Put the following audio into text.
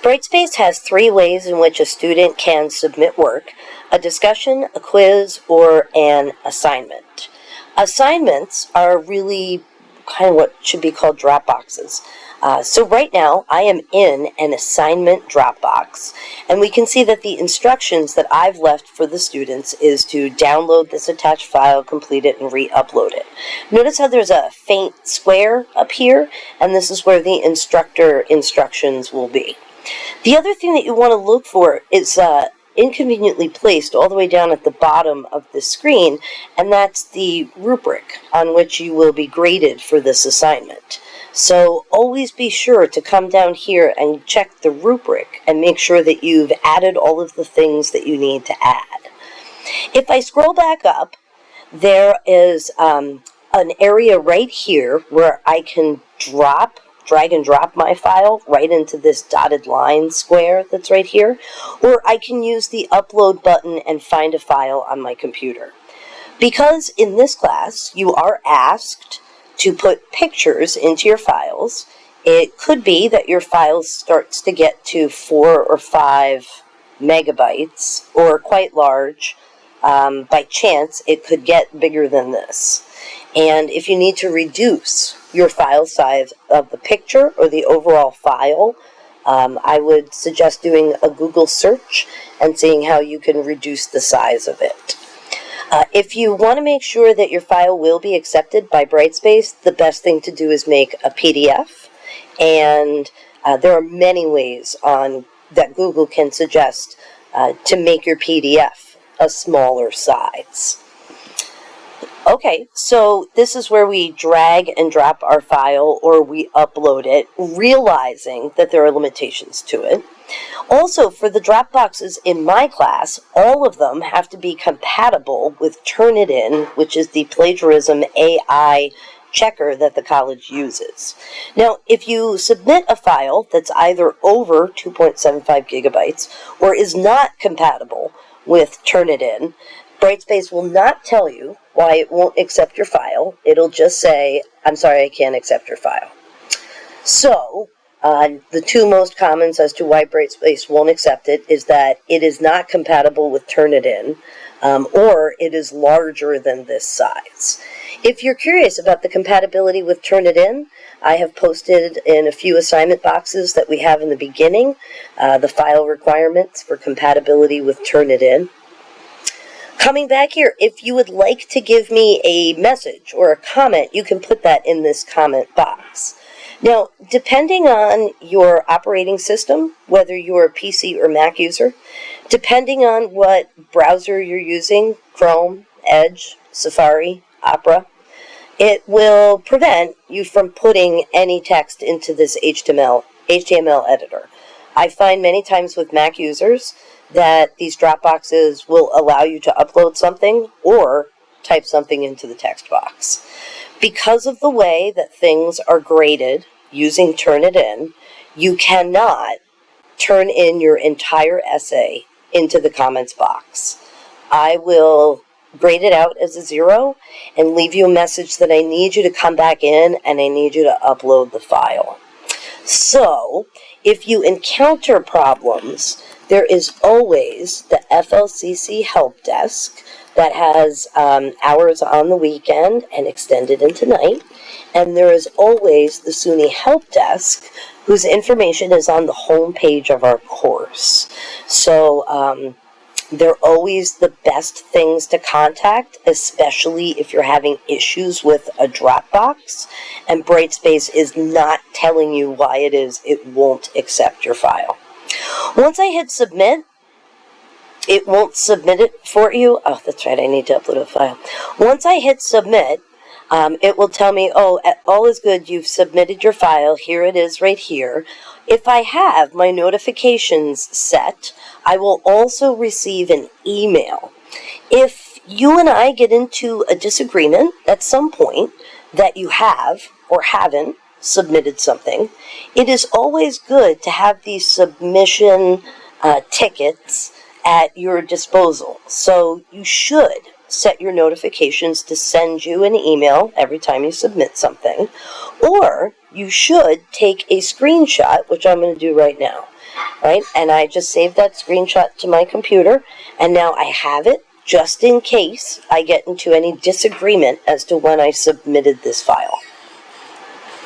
Brightspace has 3 ways in which a student can submit work: a discussion, a quiz, or an assignment. Assignments are really kind of what should be called drop boxes. So right now I am in an assignment Dropbox, and we can see that the instructions that I've left for the students is to download this attached file, complete it, and re-upload it. Notice how there's a faint square up here, and this is where the instructor instructions will be. The other thing that you want to look for is inconveniently placed all the way down at the bottom of the screen, and that's the rubric on which you will be graded for this assignment. So always be sure to come down here and check the rubric and make sure that you've added all of the things that you need to add. If I scroll back up, there is an area right here where I can drag and drop my file right into this dotted line square that's right here, or I can use the upload button and find a file on my computer. Because in this class you are asked to put pictures into your files, it could be that your file starts to get to 4 or 5 megabytes, or quite large. By chance, it could get bigger than this. And if you need to reduce your file size of the picture or the overall file, I would suggest doing a Google search and seeing how you can reduce the size of it. If you want to make sure that your file will be accepted by Brightspace, the best thing to do is make a PDF. And there are many ways that Google can suggest to make your PDF a smaller size. Okay, so this is where we drag and drop our file, or we upload it, realizing that there are limitations to it. Also, for the drop boxes in my class, all of them have to be compatible with Turnitin, which is the plagiarism AI checker that the college uses. Now, if you submit a file that's either over 2.75 gigabytes or is not compatible with Turnitin, Brightspace will not tell you why it won't accept your file. It'll just say, "I'm sorry, I can't accept your file." So, the 2 most commons as to why Brightspace won't accept it is that it is not compatible with Turnitin, or it is larger than this size. If you're curious about the compatibility with Turnitin, I have posted in a few assignment boxes that we have in the beginning the file requirements for compatibility with Turnitin. Coming back here, if you would like to give me a message or a comment, you can put that in this comment box. Now, depending on your operating system, whether you're a PC or Mac user, depending on what browser you're using, Chrome, Edge, Safari, Opera, it will prevent you from putting any text into this HTML editor. I find many times with Mac users that these drop boxes will allow you to upload something or type something into the text box. Because of the way that things are graded using Turnitin, you cannot turn in your entire essay into the comments box. I will grade it out as a 0 and leave you a message that I need you to come back in and I need you to upload the file. So, if you encounter problems, there is always the FLCC help desk that has hours on the weekend and extended into night. And there is always the SUNY help desk, whose information is on the home page of our course. So they're always the best things to contact, especially if you're having issues with a Dropbox, and Brightspace is not telling you why it is it won't accept your file. Once I hit submit, it won't submit it for you. Oh, that's right, I need to upload a file. Once I hit submit, it will tell me, oh, all is good, you've submitted your file, here it is right here. If I have my notifications set, I will also receive an email. If you and I get into a disagreement at some point that you have or haven't submitted something, it is always good to have these submission tickets at your disposal. So you should set your notifications to send you an email every time you submit something, or you should take a screenshot, which I'm going to do right now. right? And I just saved that screenshot to my computer, and now I have it just in case I get into any disagreement as to when I submitted this file.